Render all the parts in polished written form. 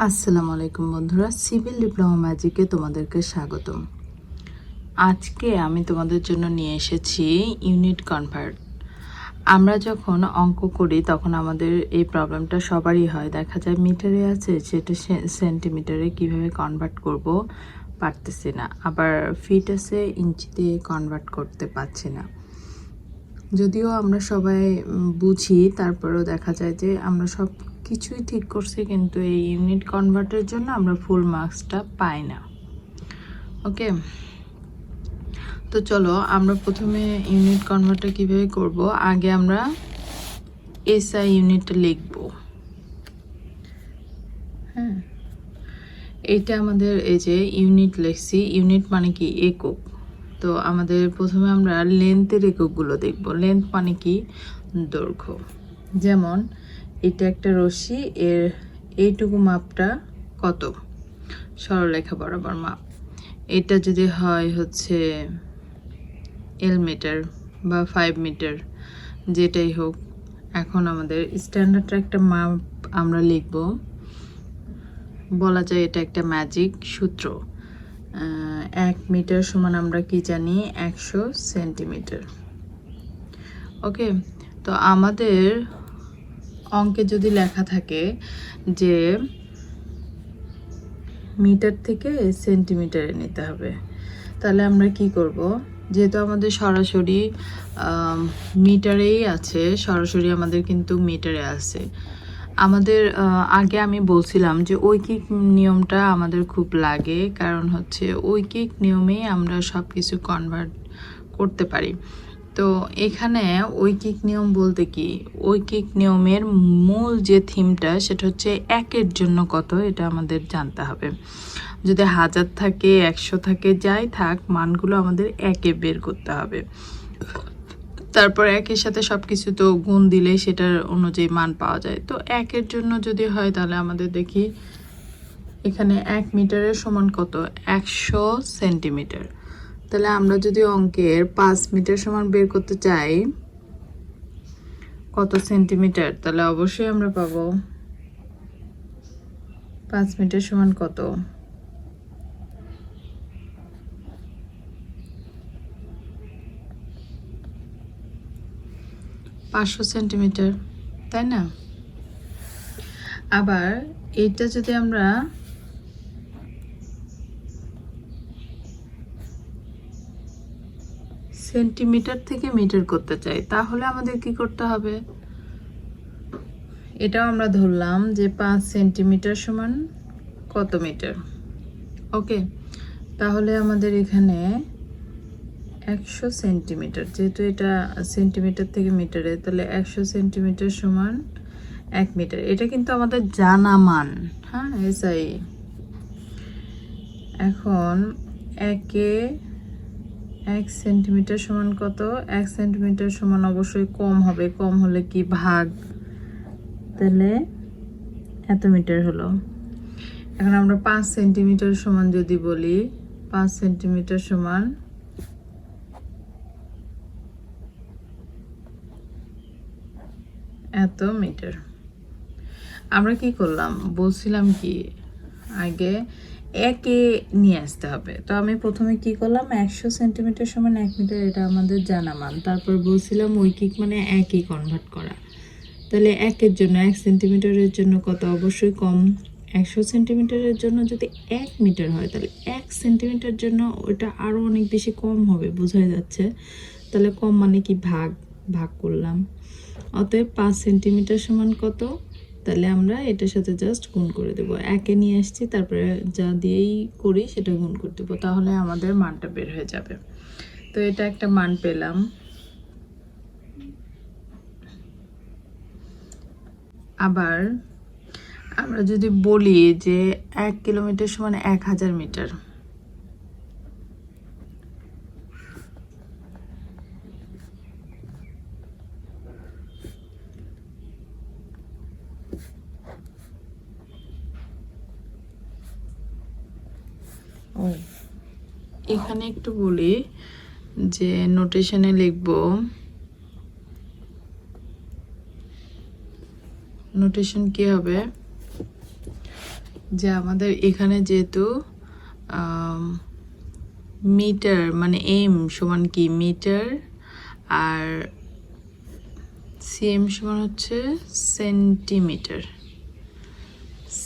আসসালামু আলাইকুম বন্ধুরা, সিভিল ডিপ্লোমা ম্যাজিকে তোমাদেরকে স্বাগতম। আজকে আমি তোমাদের জন্য নিয়ে এসেছি ইউনিট কনভার্ট। আমরা যখন অঙ্ক করি তখন আমাদের এই প্রবলেমটা সবারই হয়। দেখা যায় মিটারে আছে, সেটা সেন্টিমিটারে কিভাবে কনভার্ট করব পারতেছি না, আবার ফিট আছে, ইঞ্চিতে কনভার্ট করতে পারছি না। যদিও আমরা সবাই বুঝি, তারপরেও দেখা যায় যে আমরা সব কিছুই ঠিক করছি, কিন্তু এই ইউনিট কনভার্টের জন্য আমরা ফুল মার্কসটা পাই না। ওকে, তো চলো আমরা প্রথমে ইউনিট কনভার্টটা কীভাবে করব। আগে আমরা এসআই ইউনিটটা লিখব। হ্যাঁ, এইটা আমাদের এই যে ইউনিট লিখছি, ইউনিট মানে কি একক। তো আমাদের প্রথমে আমরা লেন্থের এককগুলো দেখব। লেন্থ মানে কি দৈর্ঘ্য। যেমন এটা একটা রশ্মি, এর এইটুকু মাপটা কত, সরলরেখা বরাবর মাপ। এটা যদি হয় হচ্ছে এল মিটার বা 5 মিটার, যেটাই হোক। এখন আমাদের স্ট্যান্ডার্ড একটা মাপ আমরা লিখব। বলা যায় এটা একটা ম্যাজিক সূত্র। 1 মিটার সমান আমরা কি জানি, 100 সেন্টিমিটার। ওকে, তো আমাদের অঙ্কে যদি লেখা থাকে যে মিটার থেকে সেন্টিমিটারে নিতে হবে, তাহলে আমরা কি করব, যেহেতু আমাদের সরাসরি মিটারেই আছে, সরাসরি আমাদের কিন্তু মিটারে আছে। আমাদের আগে আমি বলছিলাম যে ঐকিক নিয়মটা আমাদের খুব লাগে, কারণ হচ্ছে ঐকিক নিয়মেই আমরা সব কিছু কনভার্ট করতে পারি। তো এখানে ঐকিক নিয়ম বলতে কি, ঐকিক নিয়মের মূল যে থিমটা সেটা হচ্ছে একের জন্য কত, এটা আমাদের জানতে হবে। যদি 1000 থাকে, 100 থাকে, যাই থাক, মানগুলো আমাদের একে বের করতে হবে। তারপর একের সাথে সব কিছু তো গুণ দিলে সেটার অনুযায়ী মান পাওয়া যায়। তো একের জন্য যদি হয় তাহলে আমাদের দেখি এখানে 1 মিটারের সমান কত, 100 সেন্টিমিটার। তাহলে আমরা যদি অঙ্কের 5 মিটার সমান বের করতে চাই কত সেন্টিমিটার, তাহলে অবশ্যই আমরা পাবো 5 মিটার সমান কত, 500 সেন্টিমিটার, তাই না? আবার এইটা যদি আমরা সেন্টিমিটার থেকে মিটার করতে চাই, তাহলে আমাদের কি করতে হবে, এটাও আমরা ধরলাম যে 5 সেন্টিমিটার সমান কত মিটার। ওকে, তাহলে আমাদের এখানে 100 সেন্টিমিটার, যেহেতু এটা সেন্টিমিটার থেকে মিটারে, তাহলে 100 সেন্টিমিটার সমান 1 মিটার। এটা কিন্তু আমাদের জানা মান। হ্যাঁ, এসআই। এখন 1 সেন্টিমিটার সমান কত, 1 সেন্টিমিটার সমান অবশ্যই কম হবে, কম হলে কি ভাগ, তাহলে এত মিটার হলো। এখন আমরা 5 সেন্টিমিটার সমান যদি বলি, 5 সেন্টিমিটার সমান এত মিটার। আমরা কি করলাম, বলছিলাম কি আগে একে নিয়ে আসতে হবে। তো আমি প্রথমে কি করলাম, 100 সেন্টিমিটার সমান 1 মিটার, এটা আমাদের জানা মান। তারপর বলছিলাম ঐকিক মানে একই কনভার্ট করা। তাহলে একের জন্য 1 সেন্টিমিটারের জন্য কত, অবশ্যই কম। 100 সেন্টিমিটারের জন্য যদি 1 মিটার হয়, তাহলে 1 সেন্টিমিটার জন্য ওটা আরও অনেক বেশি কম হবে, বোঝাই যাচ্ছে। তাহলে কম মানে কি ভাগ, ভাগ করলাম। অতএব 5 সেন্টিমিটার সমান কত, তাহলে আমরা এটার সাথে জাস্ট গুণ করে দেবো। একে নিয়ে আসছি, তারপরে যা দিয়েই করি সেটা গুণ করে দেবো, তাহলে আমাদের মানটা বের হয়ে যাবে। তো এটা একটা মান পেলাম। আবার আমরা যদি বলি যে 1 কিলোমিটার সমান 1000 মিটার, এখানে একটু বলি যে নোটেশনে লিখব, নোটেশন কি হবে, যে আমাদের এখানে যেহেতু মিটার মানে এম সমান কি মিটার, আর সিএম সমান হচ্ছে সেন্টিমিটার।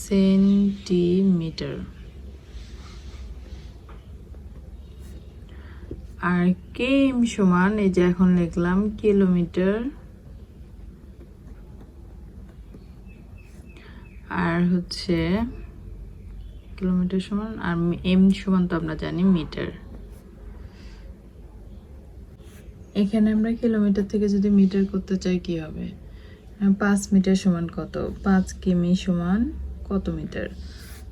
সেন্টিমিটার। আর কেএম সমান এই যে এখন লিখলাম কিলোমিটার, আর হচ্ছে কিলোমিটার সমান, আর এম সমান তো আমরা জানি মিটার। এখানে আমরা কিলোমিটার থেকে যদি মিটার করতে চাই কি হবে? 5 মিটার সমান কত? 5 কিমি সমান কত মিটার?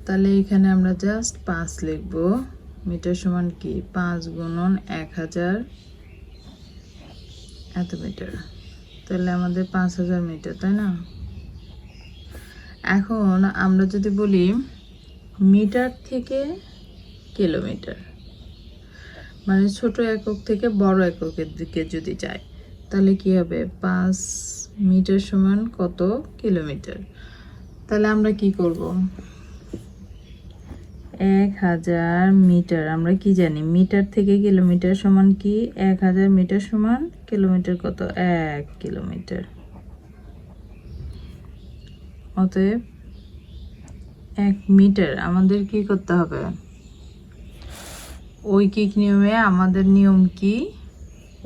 তাহলে এখানে আমরা জাস্ট 5 লিখব। মিটার সমান কি 5 গুণন 1000 এত মিটার। তাহলে আমাদের 5000 মিটার, তাই না? এখন আমরা যদি বলি মিটার থেকে কিলোমিটার, মানে ছোট একক থেকে বড় এককের দিকে যদি যাই, তাহলে কি হবে? 5 মিটার সমান কত কিলোমিটার? তাহলে আমরা কি করব? 1000 মিটার, আমরা কি জানি মিটার থেকে কিলোমিটার সমান কি? 1000 মিটার সমান কিলোমিটার কত? 1 কিলোমিটার। অতএব 1 মিটার আমাদের কি করতে হবে? ঐকিক নিয়মে আমাদের নিয়ম কি?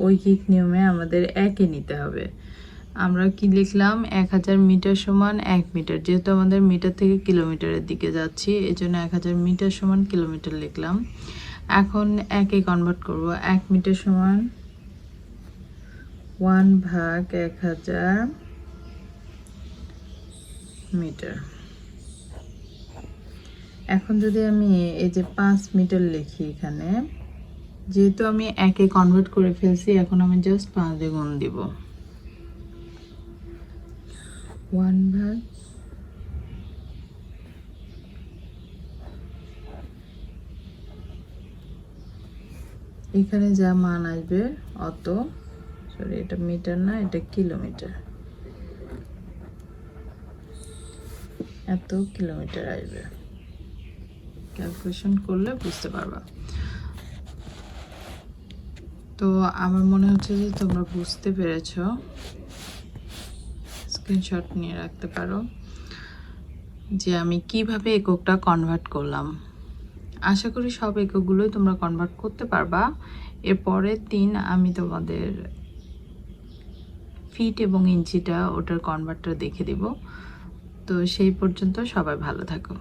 ঐকিক নিয়মে আমাদের একে নিতে হবে। আমরা কি লিখলাম? 1000 মিটার সমান 1 মিটার। যেহেতু আমাদের মিটার থেকে কিলোমিটারের দিকে যাচ্ছি, এই জন্য 1000 মিটার সমান কিলোমিটার লিখলাম। এখন একে কনভার্ট করব। 1 মিটার সমান 1/1000 মিটার। এখন যদি আমি এই যে 5 মিটার লিখি এখানে, যেহেতু আমি একে কনভার্ট করে ফেলছি, এখন আমি জাস্ট 5 দিয়ে গুণ দিব। 1/, এখানে যা মান আসবে অত, সরি এটা মিটার না, এটা কিলোমিটার, এত কিলোমিটার আসবে। ক্যালকুলেশন করলে বুঝতে পারবা। তো আমার মনে হচ্ছে যে তোমরা বুঝতে পেরেছো। স্ক্রিনশট নিয়ে রাখতে পারো যে আমি কিভাবে এককটা কনভার্ট করলাম। আশা করি সব এককগুলোই তোমরা কনভার্ট করতে পারবা। এরপরে 3 আমি তোমাদের ফিট এবং ইঞ্চিটা ওটার কনভার্টটা দেখে দিব। তো সেই পর্যন্ত সবাই ভালো থাকো।